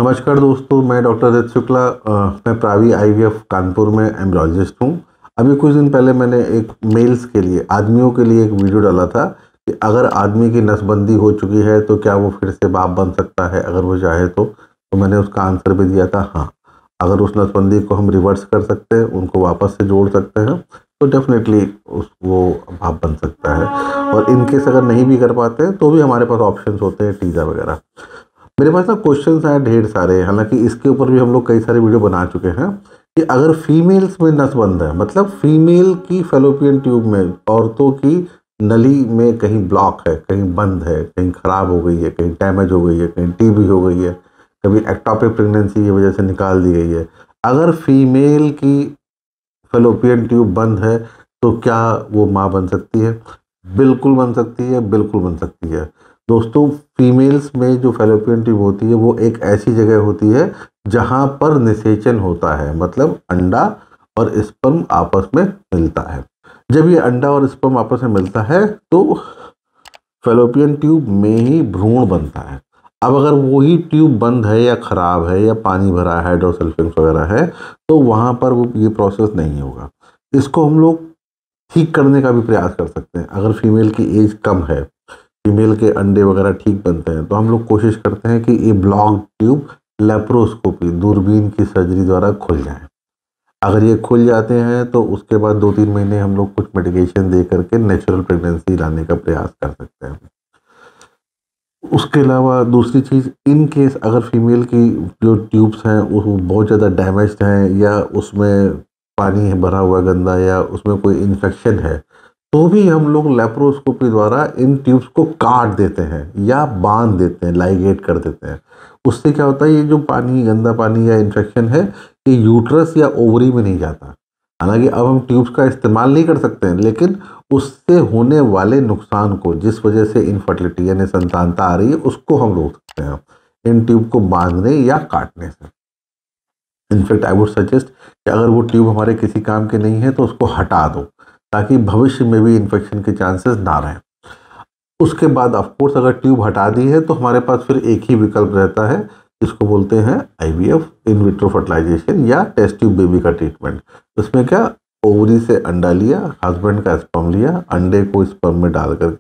नमस्कार दोस्तों, मैं डॉक्टर दत्त शुक्ला। मैं प्रावी आईवीएफ कानपुर में एम्ब्रियोलॉजिस्ट हूँ। अभी कुछ दिन पहले मैंने एक मेल्स के लिए, आदमियों के लिए एक वीडियो डाला था कि अगर आदमी की नसबंदी हो चुकी है तो क्या वो फिर से बाप बन सकता है अगर वो चाहे तो मैंने उसका आंसर भी दिया था हाँ। अगर उस नसबंदी को हम रिवर्स कर सकते हैं, उनको वापस से जोड़ सकते हैं तो डेफिनेटली वो बाप बन सकता है। और इनकेस अगर नहीं भी कर पाते हैं तो भी हमारे पास ऑप्शन होते हैं, टीजा वगैरह। मेरे पास ना क्वेश्चंस आए ढेर सारे, हालांकि इसके ऊपर भी हम लोग कई सारे वीडियो बना चुके हैं कि अगर फीमेल्स में नसबंद है, मतलब फीमेल की फेलोपियन ट्यूब में, औरतों की नली में कहीं ब्लॉक है, कहीं बंद है, कहीं खराब हो गई है, कहीं डैमेज हो गई है, कहीं टीबी हो गई है, कभी एक्टोपिक प्रेगनेंसी की वजह से निकाल दी गई है। अगर फीमेल की फेलोपियन ट्यूब बंद है तो क्या वो माँ बन सकती है? बिल्कुल बन सकती है, बिल्कुल बन सकती है। दोस्तों, फीमेल्स में जो फेलोपियन ट्यूब होती है वो एक ऐसी जगह होती है जहाँ पर निषेचन होता है, मतलब अंडा और स्पर्म आपस में मिलता है। जब ये अंडा और स्पर्म आपस में मिलता है तो फेलोपियन ट्यूब में ही भ्रूण बनता है। अब अगर वही ट्यूब बंद है या खराब है या पानी भरा है, हाइड्रोसल्फेट वगैरह है, तो वहाँ पर वो ये प्रोसेस नहीं होगा। इसको हम लोग ठीक करने का भी प्रयास कर सकते हैं। अगर फीमेल की एज कम है, फीमेल के अंडे वगैरह ठीक बनते हैं, तो हम लोग कोशिश करते हैं कि ये ब्लॉक ट्यूब लेप्रोस्कोपी, दूरबीन की सर्जरी द्वारा खुल जाए। अगर ये खुल जाते हैं तो उसके बाद 2-3 महीने हम लोग कुछ मेडिकेशन दे करके नेचुरल प्रेगनेंसी लाने का प्रयास कर सकते हैं। उसके अलावा दूसरी चीज़, इन केस अगर फीमेल की जो ट्यूब्स हैं वो बहुत ज़्यादा डैमेज्ड हैं या उसमें पानी है भरा हुआ गंदा या उसमें कोई इन्फेक्शन है, तो भी हम लोग लेप्रोस्कोपी द्वारा इन ट्यूब्स को काट देते हैं या बांध देते हैं, लाइगेट कर देते हैं। उससे क्या होता है, ये जो पानी, गंदा पानी या इन्फेक्शन है, ये यूट्रस या ओवरी में नहीं जाता। हालांकि अब हम ट्यूब्स का इस्तेमाल नहीं कर सकते हैं, लेकिन उससे होने वाले नुकसान को, जिस वजह से इनफर्टिलिटी यानी संतानता आ रही है, उसको हम रोक सकते हैं इन ट्यूब को बांधने या काटने से। इनफैक्ट आई वुड सजेस्ट कि अगर वो ट्यूब हमारे किसी काम के नहीं है तो उसको हटा दो, ताकि भविष्य में भी इन्फेक्शन के चांसेस ना रहें। उसके बाद ऑफकोर्स अगर ट्यूब हटा दी है तो हमारे पास फिर एक ही विकल्प रहता है, जिसको बोलते हैं आईवीएफ, इन विट्रो फर्टिलाइजेशन या टेस्ट ट्यूब बेबी का ट्रीटमेंट। उसमें क्या, ओवरी से अंडा लिया, हस्बैंड का स्पर्म लिया, अंडे को स्पर्म में डालकर,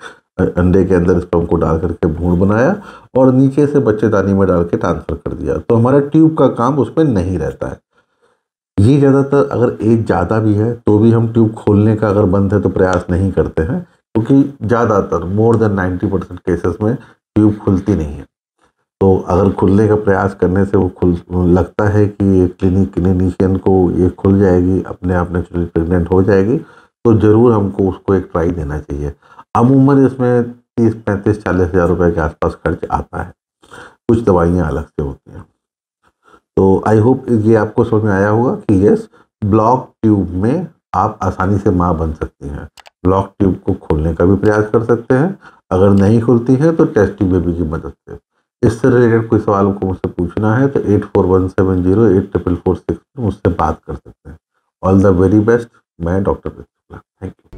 अंडे के अंदर स्पर्म को डाल करके भ्रूण बनाया और नीचे से बच्चेदानी में डाल के ट्रांसफर कर दिया, तो हमारा ट्यूब का काम उसमें नहीं रहता है। ये ज़्यादातर, अगर एज ज़्यादा भी है तो भी हम ट्यूब खोलने का अगर बंद है तो प्रयास नहीं करते हैं, क्योंकि ज़्यादातर मोर देन 90% केसेस में ट्यूब खुलती नहीं है। तो अगर खुलने का प्रयास करने से वो खुल लगता है कि क्लिनिशियन को ये खुल जाएगी, अपने आप नेचुरली प्रेग्नेंट हो जाएगी, तो ज़रूर हमको उसको एक ट्राई देना चाहिए। अमूमन इसमें 30-35-40 हज़ार रुपये के आसपास खर्च आता है। कुछ दवाइयाँ अलग से होती हैं। तो आई होप ये आपको समझ में आया होगा कि यस, ब्लॉक ट्यूब में आप आसानी से माँ बन सकती हैं। ब्लॉक ट्यूब को खोलने का भी प्रयास कर सकते हैं, अगर नहीं खुलती है तो टेस्ट ट्यूब बेबी की मदद से। इससे रिलेटेड कोई सवाल को मुझसे पूछना है तो 8417084446 मुझसे बात कर सकते हैं। All the very best. मैं डॉक्टर शुक्ला, थैंक यू।